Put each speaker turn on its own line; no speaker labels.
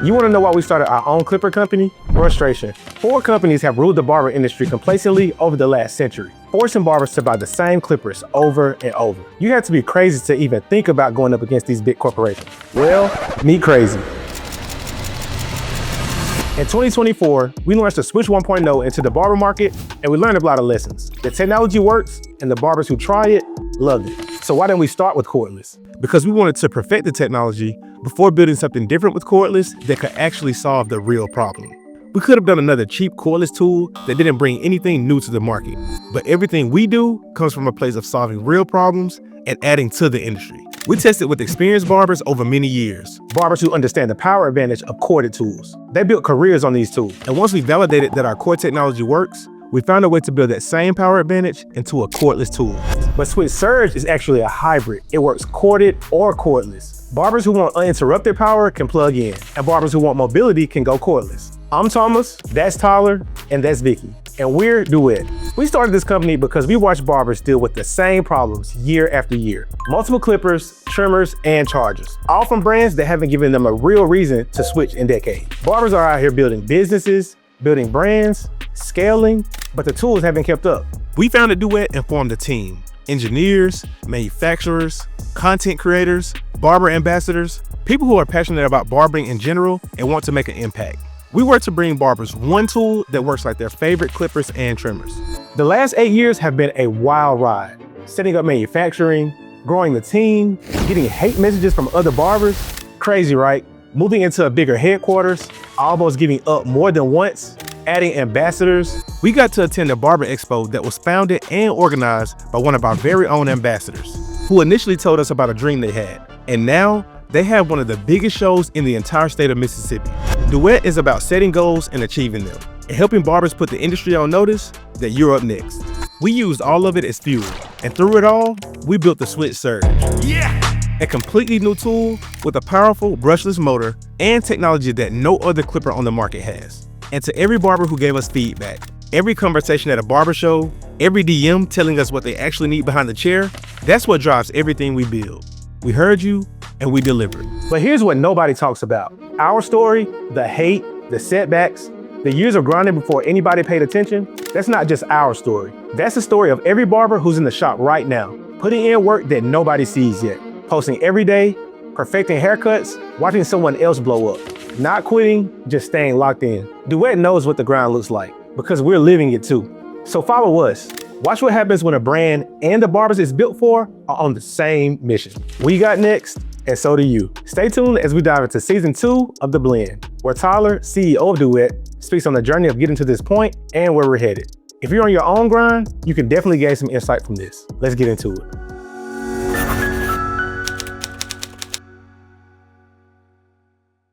You want to know why we started our own clipper company? Frustration. 4 companies have ruled the barber industry complacently over the last century, forcing barbers to buy the same clippers over and over. You have to be crazy to even think about going up against these big corporations. Well, me crazy. In 2024, we launched the Switch 1.0 into the barber market, and we learned a lot of lessons. The technology works, and the barbers who try it love it. So why didn't we start with cordless? Because we wanted to perfect the technology before building something different with cordless that could actually solve the real problem. We could have done another cheap cordless tool that didn't bring anything new to the market, but everything we do comes from a place of solving real problems and adding to the industry. We tested with experienced barbers over many years. Barbers who understand the power advantage of corded tools. They built careers on these tools. And once we validated that our core technology works, we found a way to build that same power advantage into a cordless tool. But Switch Surge is actually a hybrid. It works corded or cordless. Barbers who want uninterrupted power can plug in, and barbers who want mobility can go cordless. I'm Thomas, that's Tyler, and that's Vicky, and we're Duet. We started this company because we watched barbers deal with the same problems year after year. Multiple clippers, trimmers, and chargers, all from brands that haven't given them a real reason to switch in decades. Barbers are out here building businesses, building brands, scaling, but the tools haven't kept up. We founded Duet and formed a team. Engineers, manufacturers, content creators, barber ambassadors, people who are passionate about barbering in general and want to make an impact. We work to bring barbers one tool that works like their favorite clippers and trimmers. The last 8 years have been a wild ride. Setting up manufacturing, growing the team, getting hate messages from other barbers. Crazy, right? Moving into a bigger headquarters, almost giving up more than once, adding ambassadors. We got to attend a barber expo that was founded and organized by one of our very own ambassadors, who initially told us about a dream they had. And now, they have one of the biggest shows in the entire state of Mississippi. Duet is about setting goals and achieving them, and helping barbers put the industry on notice that you're up next. We used all of it as fuel, and through it all, we built the Switch Surge. Yeah! A completely new tool with a powerful brushless motor and technology that no other clipper on the market has. And to every barber who gave us feedback, every conversation at a barber show, every DM telling us what they actually need behind the chair, that's what drives everything we build. We heard you, and we delivered. But here's what nobody talks about. Our story, the hate, the setbacks, the years of grinding before anybody paid attention, that's not just our story. That's the story of every barber who's in the shop right now, putting in work that nobody sees yet, posting every day, perfecting haircuts, watching someone else blow up, not quitting, just staying locked in. Duet knows what the grind looks like because we're living it too. So follow us. Watch what happens when a brand and the barbers it's built for are on the same mission. We got next, and so do you. Stay tuned as we dive into season 2 of The Blend, where Tyler, CEO of Duet, speaks on the journey of getting to this point and where we're headed. If you're on your own grind, you can definitely gain some insight from this. Let's get into it.